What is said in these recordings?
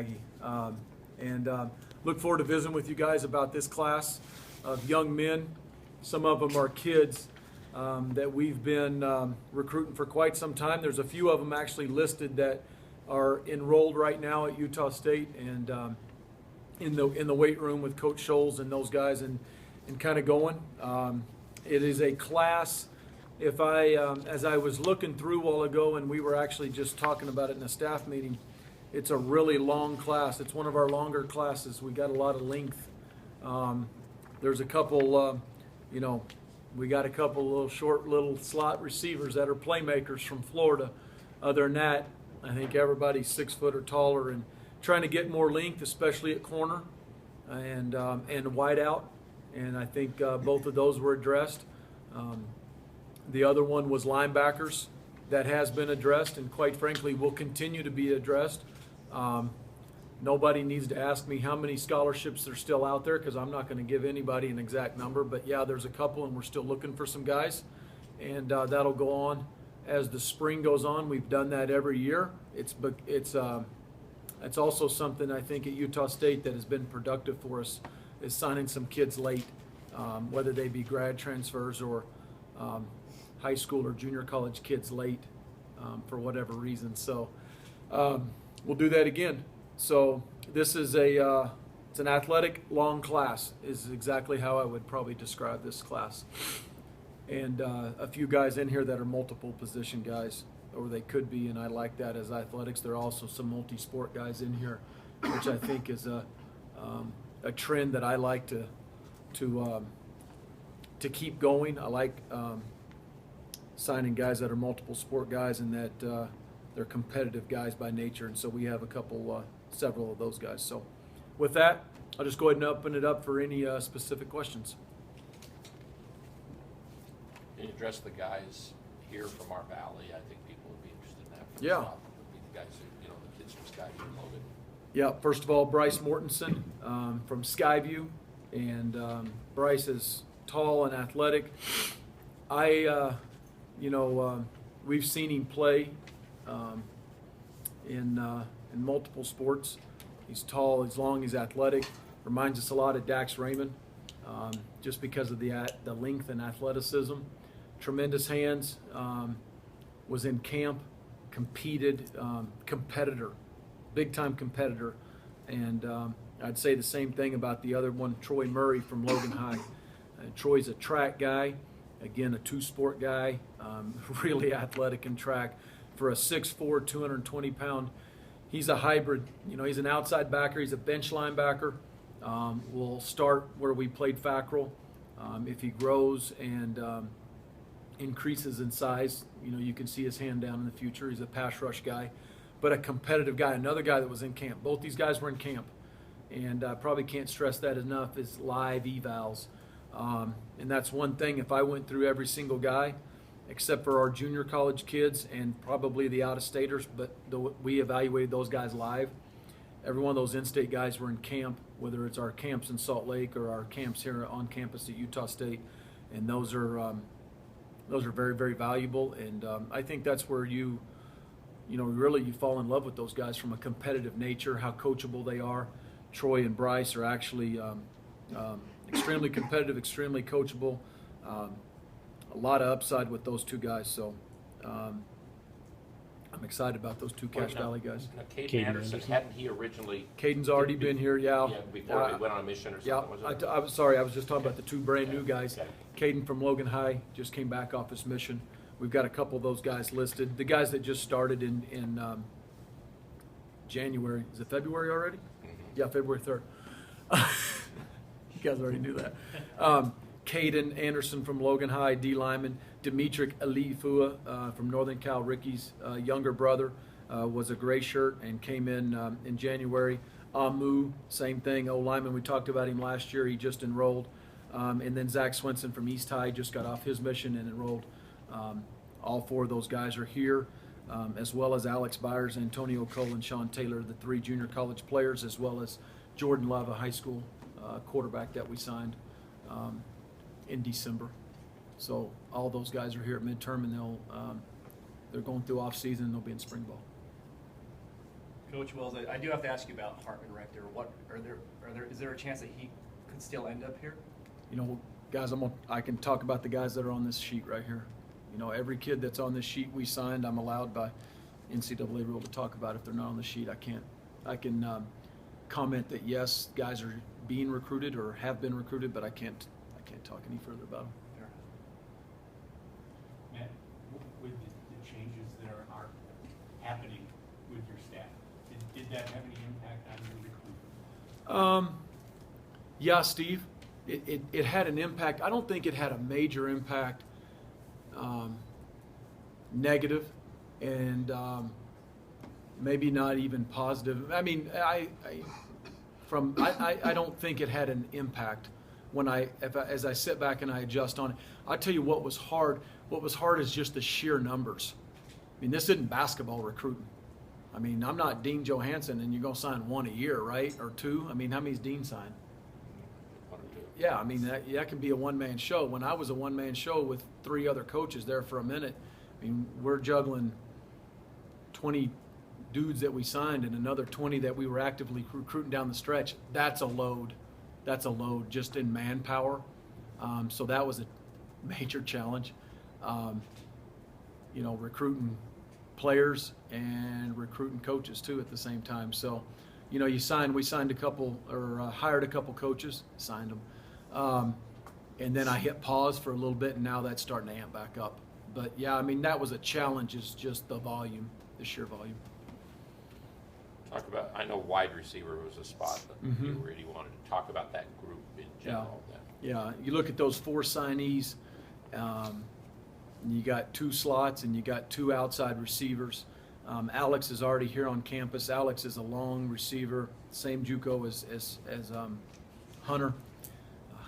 Aggie. Look forward to visiting with you guys about this class of young men. Some of them are kids that we've been recruiting for quite some time. There's a few of them actually listed that are enrolled right now at Utah State and in the weight room with Coach Scholes and those guys and kind of going. It is a class. If as I was looking through a while ago, and we were actually just talking about it in a staff meeting, it's a really long class. It's one of our longer classes. We got a lot of length. There's a couple, we got a couple little short little slot receivers that are playmakers from Florida. Other than that, I think everybody's 6 foot or taller and trying to get more length, especially at corner and wide out. And I think both of those were addressed. The other one was linebackers. That has been addressed and quite frankly will continue to be addressed. Nobody needs to ask me how many scholarships are still out there because I'm not going to give anybody an exact number. But yeah, there's a couple and we're still looking for some guys. And that'll go on as the spring goes on. We've done that every year. It's also something I think at Utah State that has been productive for us is signing some kids late, whether they be grad transfers or high school or junior college kids late for whatever reason. So we'll do that again. So this is it's an athletic long class is exactly how I would probably describe this class. And a few guys in here that are multiple position guys, or they could be, and I like that as athletics. There are also some multi-sport guys in here, which I think is a trend that I like to keep going. I like signing guys that are multiple sport guys and that they're competitive guys by nature, and so we have several of those guys. So with that, I'll just go ahead and open it up for any specific questions. Can you address the guys here from our valley? I think people would be interested in that. Yeah. Would be the guys who, the kids from Skyview and Logan. Yeah, first of all, Bryce Mortensen from Skyview, and Bryce is tall and athletic. We've seen him play in multiple sports. He's tall, he's long, he's athletic. Reminds us a lot of Dax Raymond, just because of the length and athleticism. Tremendous hands. Was in camp, competed, competitor, big time competitor, and I'd say the same thing about the other one, Troy Murray from Logan High. Troy's a track guy. Again, a two-sport guy, really athletic in track. For a 6'4", 220-pound, he's a hybrid. He's an outside backer. He's a bench linebacker. Will start where we played Fackrell. If he grows and increases in size, you can see his hand down in the future. He's a pass rush guy, but a competitive guy. Another guy that was in camp. Both these guys were in camp, and I probably can't stress that enough, is live evals. And that's one thing, if I went through every single guy, except for our junior college kids and probably the out-of-staters, but we evaluated those guys live. Every one of those in-state guys were in camp, whether it's our camps in Salt Lake or our camps here on campus at Utah State, and those are very, very valuable. And I think that's where you fall in love with those guys from a competitive nature, how coachable they are. Troy and Bryce are actually extremely competitive, extremely coachable. A lot of upside with those two guys. So I'm excited about those two Cache Valley guys. Caden Anderson, hadn't he originally? Caden's already been here, yeah. Yeah, before he went on a mission or something, was it? I was sorry, I was just talking about the two brand new guys. Okay. Caden from Logan High just came back off his mission. We've got a couple of those guys listed. The guys that just started in January. Is it February already? Mm-hmm. Yeah, February 3rd. You guys already knew that. Caden Anderson from Logan High, D lineman. Demetric Alifua from Northern Cal, Ricky's younger brother, was a gray shirt and came in January. Amu, same thing, O lineman. We talked about him last year. He just enrolled. And then Zach Swenson from East High just got off his mission and enrolled. All four of those guys are here, as well as Alex Byers, Antonio Cole, and Sean Taylor, the three junior college players, as well as Jordan Love, a high school quarterback that we signed in December. So all those guys are here at midterm, and they're going through off season, and they'll be in spring ball. Coach Wells, I do have to ask you about Hartman Rector. Is there a chance that he could still end up here? You know, guys, I can talk about the guys that are on this sheet right here. You know, every kid that's on this sheet we signed, I'm allowed by NCAA rule to talk about. If they're not on the sheet, I can't. I can comment that yes, guys are being recruited or have been recruited, but I can't talk any further about them. Matt, with the changes that are happening with your staff, did that have any impact on your recruitment? Yeah, Steve, it had an impact. I don't think it had a major impact, negative, and maybe not even positive. I mean, I don't think it had an impact when as I sit back and I adjust on it. I'll tell you what was hard. What was hard is just the sheer numbers. I mean, this isn't basketball recruiting. I mean, I'm not Dean Johansson, and you're going to sign one a year, right? Or two? I mean, how many's Dean signed? Yeah, I mean, that can be a one-man show. When I was a one-man show with 3 other coaches there for a minute, I mean, we're juggling 20 dudes that we signed and another 20 that we were actively recruiting down the stretch. That's a load. That's a load just in manpower. So that was a major challenge. You know, recruiting players and recruiting coaches too at the same time. So, you know, we signed a couple or hired a couple coaches, signed them. And then I hit pause for a little bit, and now that's starting to amp back up. But yeah, I mean, that was a challenge, is just the volume, the sheer volume. Talk about, I know wide receiver was a spot that you really wanted to talk about that group in general. Yeah, you look at those 4 signees, you got 2 slots and you got 2 outside receivers. Alex is already here on campus. Alex is a long receiver, same JUCO as Hunter.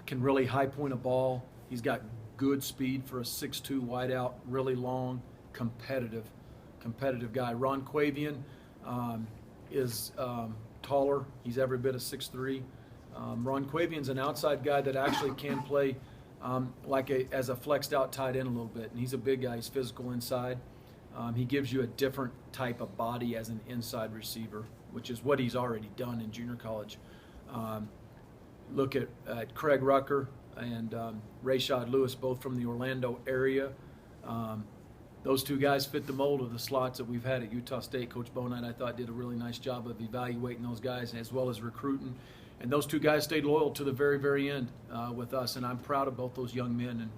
Can really high point a ball. He's got good speed for a 6'2" wideout, really long, competitive guy. Ron Quavian is taller. He's every bit of 6'3". Ron Quavian's an outside guy that actually can play as a flexed out tight end a little bit. And he's a big guy. He's physical inside. He gives you a different type of body as an inside receiver, which is what he's already done in junior college. Look at Craig Rucker and Rayshad Lewis, both from the Orlando area. Those 2 guys fit the mold of the slots that we've had at Utah State. Coach Bonite, I thought, did a really nice job of evaluating those guys as well as recruiting. And those 2 guys stayed loyal to the very, very end with us, and I'm proud of both those young men.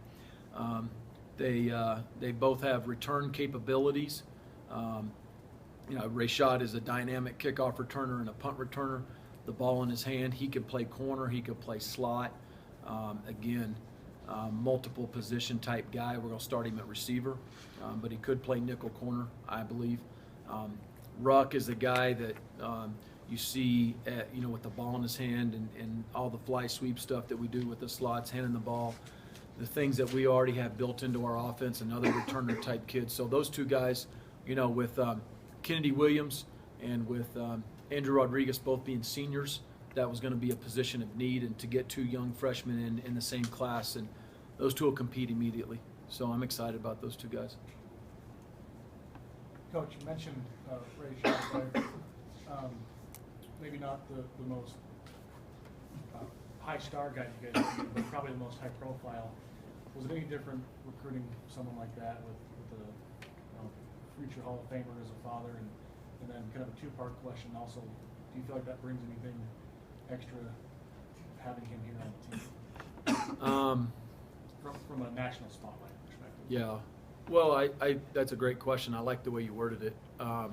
And they both have return capabilities. You know, Rayshad is a dynamic kickoff returner and a punt returner. The ball in his hand, he can play corner, he can play slot. Multiple position type guy. We're going to start him at receiver, but he could play nickel corner, I believe. Ruck is a guy that you see, with the ball in his hand and all the fly sweep stuff that we do with the slots, handing the ball, the things that we already have built into our offense, and other returner type kids. So those 2 guys, you know, with Kennedy Williams and with Andrew Rodriguez both being seniors, that was going to be a position of need, and to get 2 young freshmen in the same class, and those 2 will compete immediately. So I'm excited about those 2 guys. Coach, you mentioned Ray Shot, maybe not the most high star guy you guys have, but probably the most high profile. Was it any different recruiting someone like that with a future Hall of Famer as a father? And then kind of a 2-part question also, do you feel like that brings anything extra having him here on the team? From a national spotlight perspective. Yeah. Well, that's a great question. I like the way you worded it. I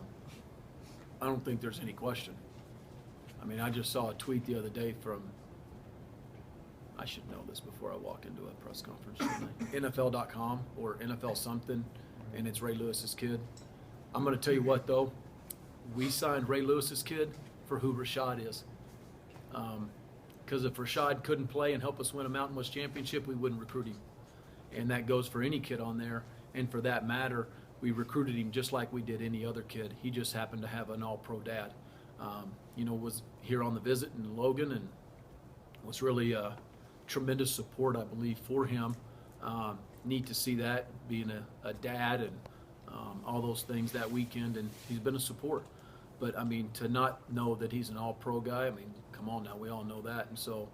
don't think there's any question. I mean, I just saw a tweet the other day from, I should know this before I walk into a press conference, shouldn't I? NFL.com or NFL something, and it's Ray Lewis's kid. I'm going to tell you what, though. We signed Ray Lewis's kid for who Rashad is. Because if Rashad couldn't play and help us win a Mountain West championship, we wouldn't recruit him. And that goes for any kid on there. And for that matter, we recruited him just like we did any other kid. He just happened to have an all-pro dad. Was here on the visit in Logan, and was really a tremendous support, I believe, for him. Neat to see that, being a dad and all those things that weekend, and he's been a support. But I mean, to not know that he's an all-pro guy, I mean, come on now, we all know that. And so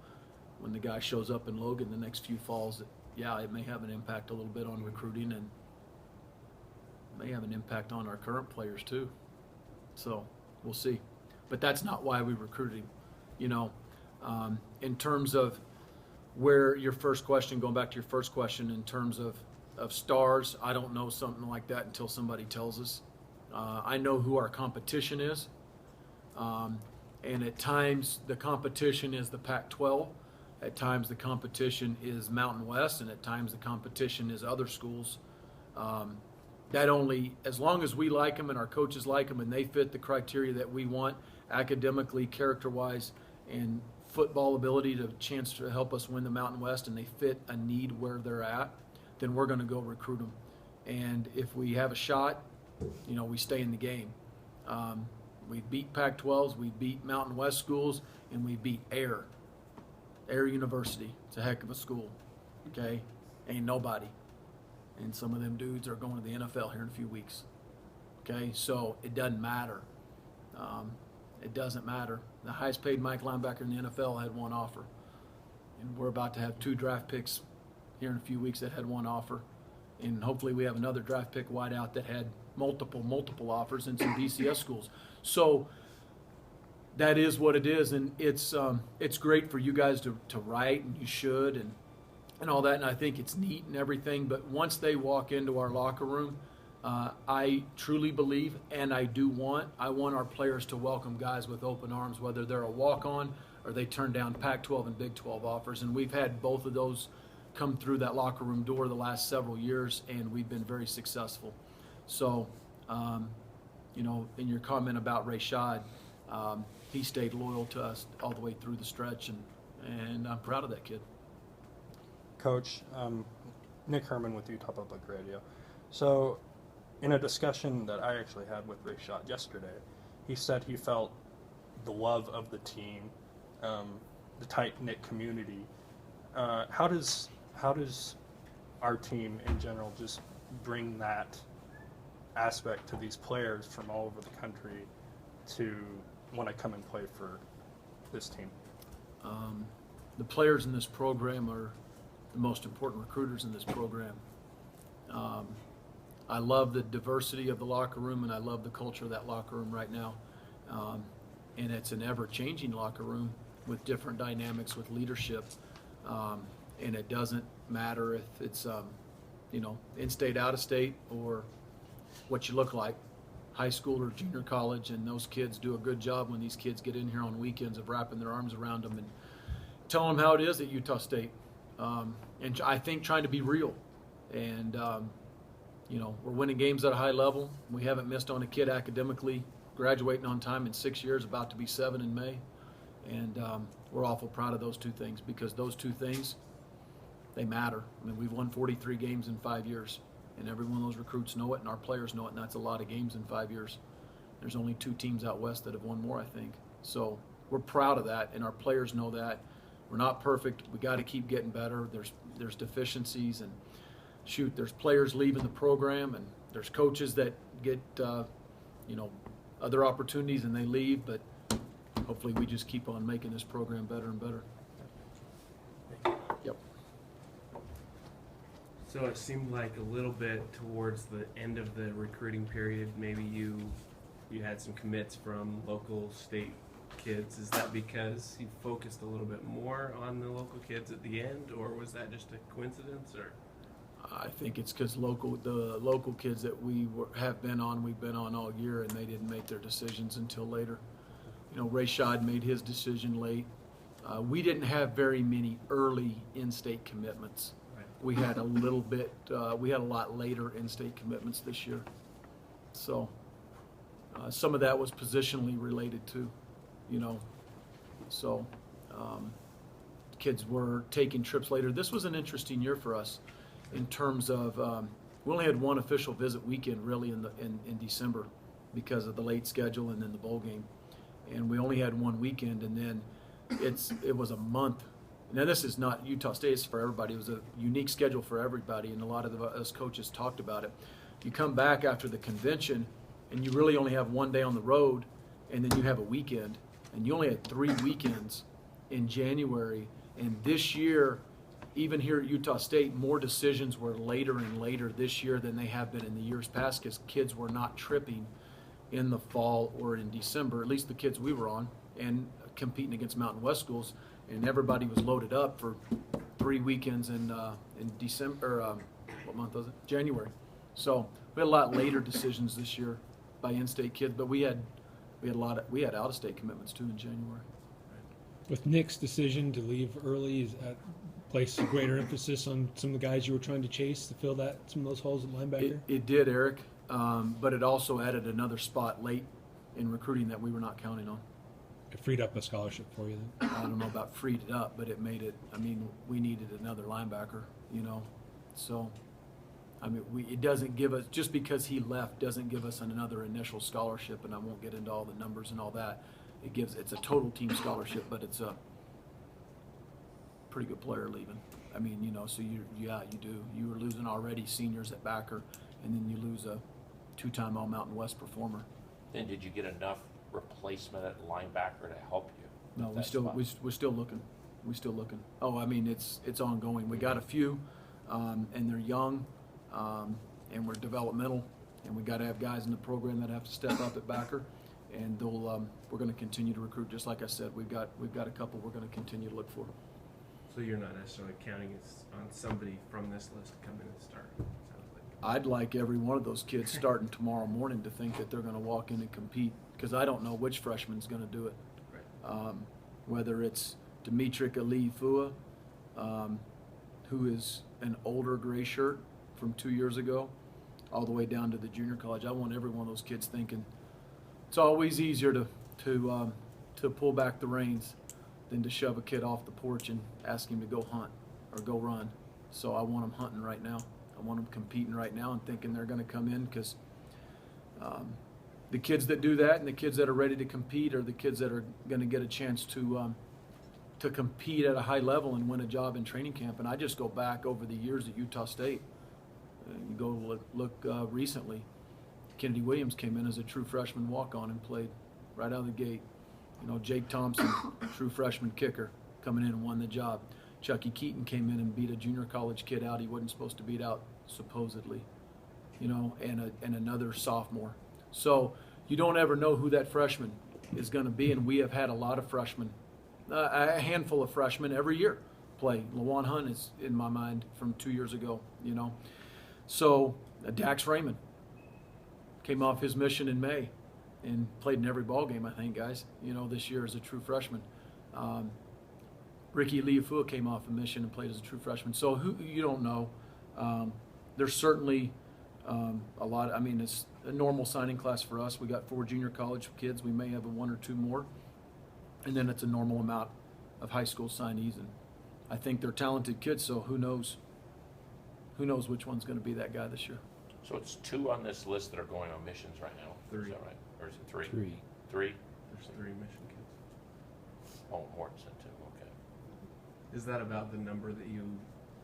when the guy shows up in Logan the next few falls, yeah, it may have an impact a little bit on recruiting and may have an impact on our current players too. So we'll see. But that's not why we recruited him. You know, in terms of where your first question, going back to your first question, in terms of stars, I don't know something like that until somebody tells us. I know who our competition is. And at times the competition is the Pac-12. At times the competition is Mountain West, and at times the competition is other schools. That only, as long as we like them and our coaches like them and they fit the criteria that we want, academically, character-wise, and football ability to chance to help us win the Mountain West, and they fit a need where they're at, then we're going to go recruit them. And if we have a shot, you know, we stay in the game. We beat Pac-12s, we beat Mountain West schools, and we beat Air University. It's a heck of a school, okay? Ain't nobody. And some of them dudes are going to the NFL here in a few weeks, okay? So it doesn't matter. It doesn't matter. The highest paid Mike linebacker in the NFL had one offer. And we're about to have 2 draft picks here in a few weeks that had one offer. And hopefully we have another draft pick wideout that had multiple offers in some BCS schools. So that is what it is, and it's great for you guys to write, and you should, and all that, and I think it's neat and everything. But once they walk into our locker room, I truly believe, and I want our players to welcome guys with open arms, whether they're a walk-on or they turn down Pac-12 and Big 12 offers. And we've had both of those come through that locker room door the last several years, and we've been very successful. So, you know, in your comment about Rashad, he stayed loyal to us all the way through the stretch, and I'm proud of that kid. Coach, Nick Herman with Utah Public Radio. So, in a discussion that I actually had with Rashad yesterday, he said he felt the love of the team, the tight-knit community. How does our team in general just bring that aspect to these players from all over the country to want to come and play for this team? The players in this program are the most important recruiters in this program. I love the diversity of the locker room, and I love the culture of that locker room right now. And it's an ever-changing locker room with different dynamics with leadership. And it doesn't matter if it's, you know, in-state, out-of-state, or what you look like, high school or junior college. And those kids do a good job when these kids get in here on weekends of wrapping their arms around them and telling them how it is at Utah State. And I think trying to be real. And, you know, we're winning games at a high level. We haven't missed on a kid academically, graduating on time in 6 years, about to be 7 in May. And we're awful proud of those two things, because those two things, they matter. I mean, we've won 43 games in 5 years, and every one of those recruits know it, and our players know it, and that's a lot of games in 5 years. There's only 2 teams out west that have won more, I think. So we're proud of that, and our players know that. We're not perfect. We got to keep getting better. There's deficiencies, and shoot, there's players leaving the program, and there's coaches that get you know, other opportunities and they leave, but hopefully we just keep on making this program better and better. Yep. So it seemed like a little bit towards the end of the recruiting period, maybe you had some commits from local state kids. Is that because you focused a little bit more on the local kids at the end, or was that just a coincidence? Or I think it's because the local kids that we've been on all year, and they didn't make their decisions until later. You know, Rashad made his decision late. We didn't have very many early in-state commitments. right. We had a little bit, we had a lot later in-state commitments this year. So some of that was positionally related too, you know. So kids were taking trips later. This was an interesting year for us in terms of, we only had one official visit weekend really in December because of the late schedule and then the bowl game. And we only had one weekend, and then it was a month. Now this is not Utah State, it's for everybody. It was a unique schedule for everybody, and a lot of us coaches talked about it. You come back after the convention, and you really only have one day on the road, and then you have a weekend, and you only had 3 weekends in January. And this year, even here at Utah State, more decisions were later and later this year than they have been in the years past, because kids were not tripping in the fall or in December, at least the kids we were on, and competing against Mountain West schools, and everybody was loaded up for 3 weekends in December, what month was it? January. So we had a lot later decisions this year by in-state kids, but we had out-of-state commitments too in January. With Nick's decision to leave early, is that place a greater emphasis on some of the guys you were trying to chase to fill some of those holes at linebacker? It did, Eric, but it also added another spot late in recruiting that we were not counting on. It freed up a scholarship for you then. I don't know about freed it up, but it made it. I mean, we needed another linebacker, So, I mean, it doesn't give us, just because he left doesn't give us another initial scholarship, and I won't get into all the numbers and all that. It's a total team scholarship, but it's a pretty good player leaving. I mean, so you do. You were losing already seniors at backer, and then you lose a 2-time All-Mountain West performer. Then did you get enough replacement at linebacker to help you? No, with we're that still spot? we're still looking. We're still looking. Oh, I mean, it's ongoing. We got a few, and they're young, and we're developmental, and we got to have guys in the program that have to step up at backer, and we're going to continue to recruit. Just like I said, we've got a couple we're going to continue to look for. So you're not necessarily counting on somebody from this list to come in and start, sounds like. I'd like every one of those kids starting tomorrow morning to think that they're going to walk in and compete, because I don't know which freshman's going to do it. Right. Whether it's Dimitri Alifua, who is an older gray shirt from 2 years ago, all the way down to the junior college. I want every one of those kids thinking it's always easier to pull back the reins than to shove a kid off the porch and ask him to go hunt or go run. So I want them hunting right now. I want them competing right now and thinking they're going to come in, because the kids that do that and the kids that are ready to compete are the kids that are going to get a chance to compete at a high level and win a job in training camp. And I just go back over the years at Utah State. You go look recently. Kennedy Williams came in as a true freshman walk-on and played right out of the gate. Jake Thompson, true freshman kicker, coming in and won the job. Chucky Keaton came in and beat a junior college kid out he wasn't supposed to beat out, supposedly, and another sophomore. So you don't ever know who that freshman is going to be, and we have had a lot of freshmen, a handful of freshmen every year play. LaJuan Hunt is in my mind from 2 years ago, So Dax Raymond came off his mission in May and played in every ball game, I think, guys, this year as a true freshman. Ricky Liafua came off a mission and played as a true freshman. So who you don't know. There's certainly a lot. I mean, it's a normal signing class for us. We got 4 junior college kids. We may have 1 or 2 more. And then it's a normal amount of high school signees. And I think they're talented kids, so who knows? Who knows which one's going to be that guy this year? So it's 2 on this list that are going on missions right now. 3. Is that right? Or is it 3? 3. 3? There's 3 mission kids. Oh, Morton said 2. Okay. Is that about the number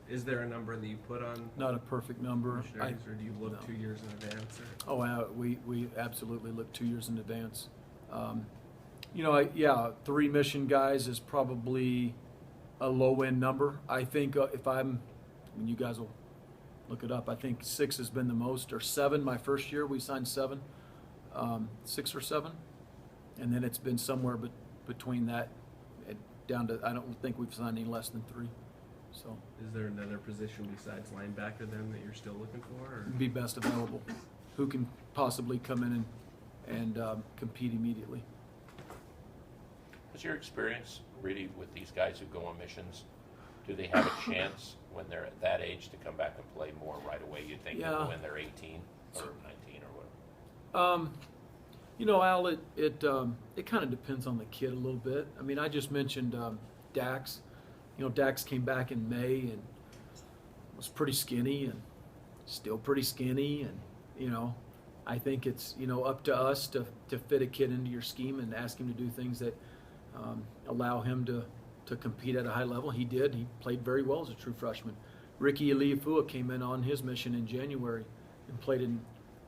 is there a number that you put on Not a perfect number. missionaries, or do you look no. 2 years in advance? Or? We absolutely look 2 years in advance. 3 mission guys is probably a low-end number. I think you guys will look it up. I think 6 has been the most, or 7. My first year we signed 7, 6 or 7, and then it's been somewhere between that down to. I don't think we've signed any less than 3. So Is there another position besides linebacker then that you're still looking for? Or? be best available, who can possibly come in and compete immediately. What's your experience really with these guys who go on missions? Do they have a chance when they're at that age to come back and play more right away, you think, Yeah. than when they're 18 or 19 or whatever? Al, it kind of depends on the kid a little bit. I mean, I just mentioned Dax. Dax came back in May and was pretty skinny and still pretty skinny. And, I think it's, up to us to fit a kid into your scheme and ask him to do things that allow him to compete at a high level. He did. He played very well as a true freshman. Ricky Aliafua came in on his mission in January and played in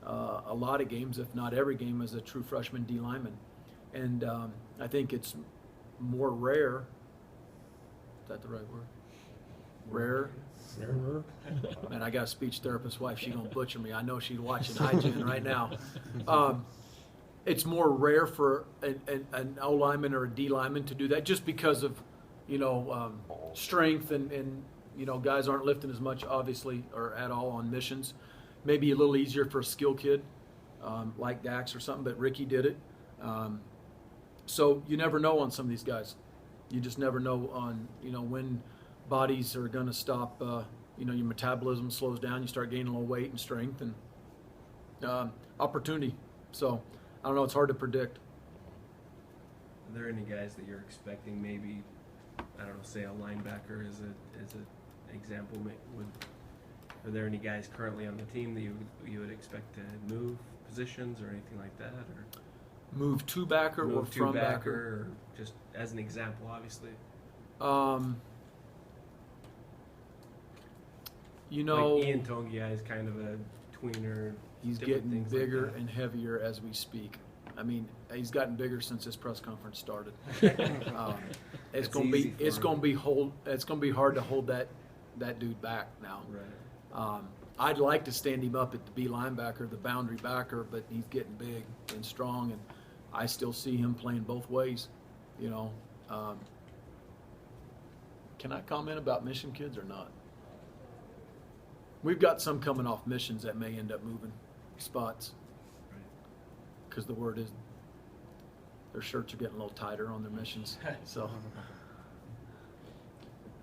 a lot of games, if not every game, as a true freshman D lineman. And I think it's more rare. Is that the right word? Rare. Rarer. Man, I got a speech therapist wife. She gonna butcher me. I know she's watching IGN right now. It's more rare for an O lineman or a D lineman to do that, just because of, strength and guys aren't lifting as much, obviously, or at all on missions. Maybe a little easier for a skill kid like Dax or something, but Ricky did it. So you never know on some of these guys. You just never know on when bodies are going to stop. Your metabolism slows down. You start gaining a little weight and strength and opportunity. So I don't know. It's hard to predict. Are there any guys that you're expecting? Maybe, I don't know, say a linebacker as an example. Are there any guys currently on the team that you would expect to move positions or anything like that, or Move to backer or move to from backer, backer? or just as an example, obviously? Like Ian Tongia is kind of a tweener. He's different getting things like bigger that. and heavier as we speak. I mean, he's gotten bigger since this press conference started. It's It's gonna be easy for him. it's gonna be hard to hold that dude back now. Right. I'd like to stand him up at the B linebacker, the boundary backer, but he's getting big and strong, and I still see him playing both ways. Can I comment about mission kids or not? We've got some coming off missions that may end up moving spots Right. because the word is their shirts are getting a little tighter on their missions. So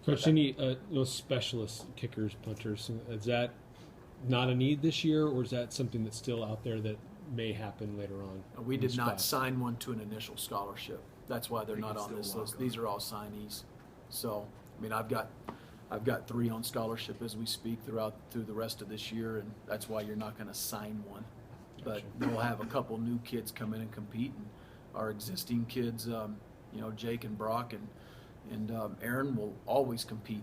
Coach, any those specialist kickers, punters, is that not a need this year, or is that something that's still out there that may happen later on? we in did the not spot? sign one to an initial scholarship. That's why they're They not can on still this walk list. on. These are all signees. So I mean, I've got 3 on scholarship as we speak through the rest of this year, and that's why you're not going to sign one. But we'll have a couple new kids come in and compete, and our existing kids, Jake and Brock and Aaron will always compete,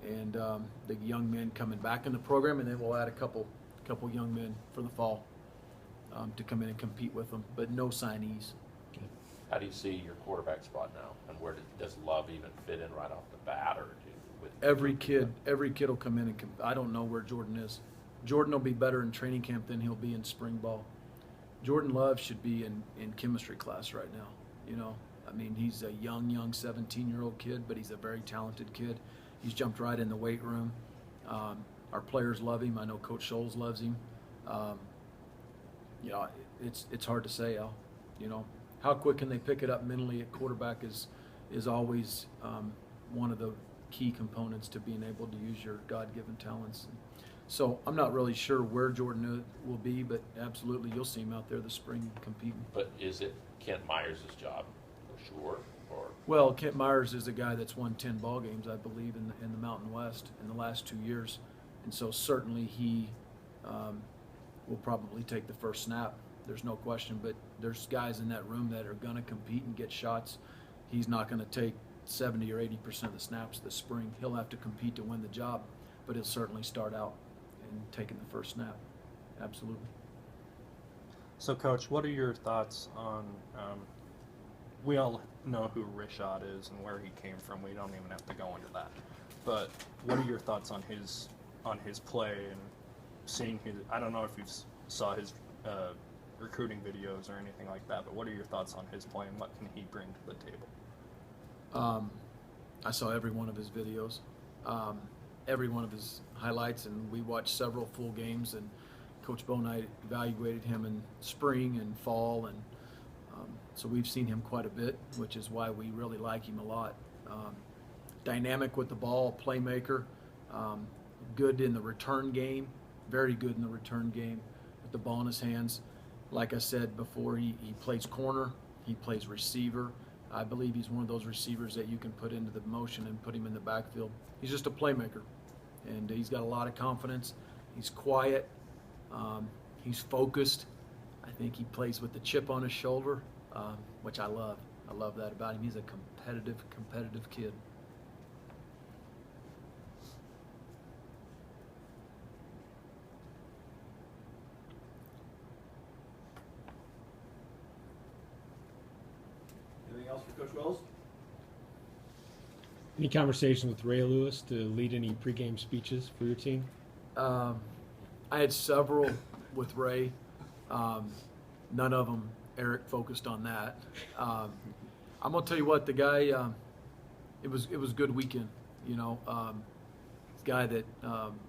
and the young men coming back in the program, and then we'll add a couple young men for the fall to come in and compete with them, but no signees. How do you see your quarterback spot now, and where does Love even fit in right off the bat, or with Every kid will come in and I don't know where Jordan is. Jordan will be better in training camp than he'll be in spring ball. Jordan Love should be in chemistry class right now. I mean, he's a young 17-year-old kid, but he's a very talented kid. He's jumped right in the weight room. Our players love him. I know Coach Scholes loves him. It's hard to say, Al. How quick can they pick it up mentally at quarterback is always one of the key components to being able to use your God-given talents. So I'm not really sure where Jordan will be, but absolutely you'll see him out there this spring competing. But is it Kent Myers' job for sure, or Well, Kent Myers is a guy that's won 10 ball games, I believe, in the Mountain West in the last 2 years, and so certainly he will probably take the first snap. There's no question, but there's guys in that room that are going to compete and get shots. He's not going to take 70 or 80% of the snaps this spring. He'll have to compete to win the job, but he'll certainly start out in taking the first snap. Absolutely. So, Coach, what are your thoughts on? We all know who Rishad is and where he came from. We don't even have to go into that. But what are your thoughts on his play and seeing his? I don't know if you saw his recruiting videos or anything like that. But what are your thoughts on his play and what can he bring to the table? I saw every one of his videos, every one of his highlights, and we watched several full games. And Coach Bo and I evaluated him in spring and fall, and so we've seen him quite a bit, which is why we really like him a lot. Dynamic with the ball, playmaker, good in the return game, very good in the return game with the ball in his hands. Like I said before, he plays corner, he plays receiver. I believe he's one of those receivers that you can put into the motion and put him in the backfield. He's just a playmaker, and he's got a lot of confidence. He's quiet. He's focused. I think he plays with the chip on his shoulder, which I love. I love that about him. He's a competitive kid. Any conversation with Ray Lewis to lead any pregame speeches for your team? I had several with Ray. None of them Eric focused on that. I'm gonna tell you what, the guy. It was a good weekend. You know, guy that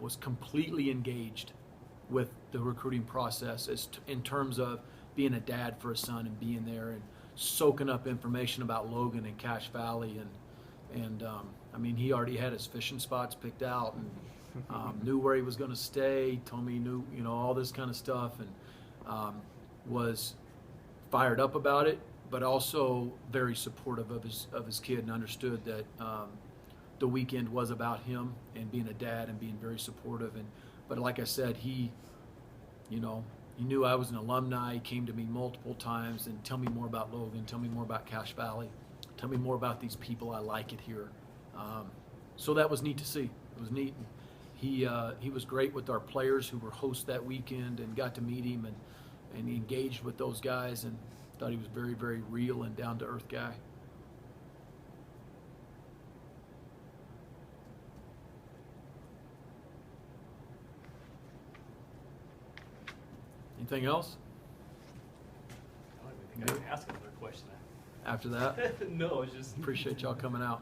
was completely engaged with the recruiting process in terms of being a dad for a son and being there and soaking up information about Logan and Cache Valley and I mean, he already had his fishing spots picked out and knew where he was going to stay. Told me he knew, you know, all this kind of stuff, and was fired up about it, but also very supportive of his kid, and understood that the weekend was about him and being a dad and being very supportive. But like I said, he knew I was an alumni. He came to me multiple times and tell me more about Logan, tell me more about Cache Valley, tell me more about these people. I like it here. So that was neat to see. It was neat. He was great with our players who were hosts that weekend, and got to meet him and he engaged with those guys, and thought he was very, very real and down to earth guy. Anything else I don't even think I can ask another question. after that? No, it's just. Appreciate y'all coming out.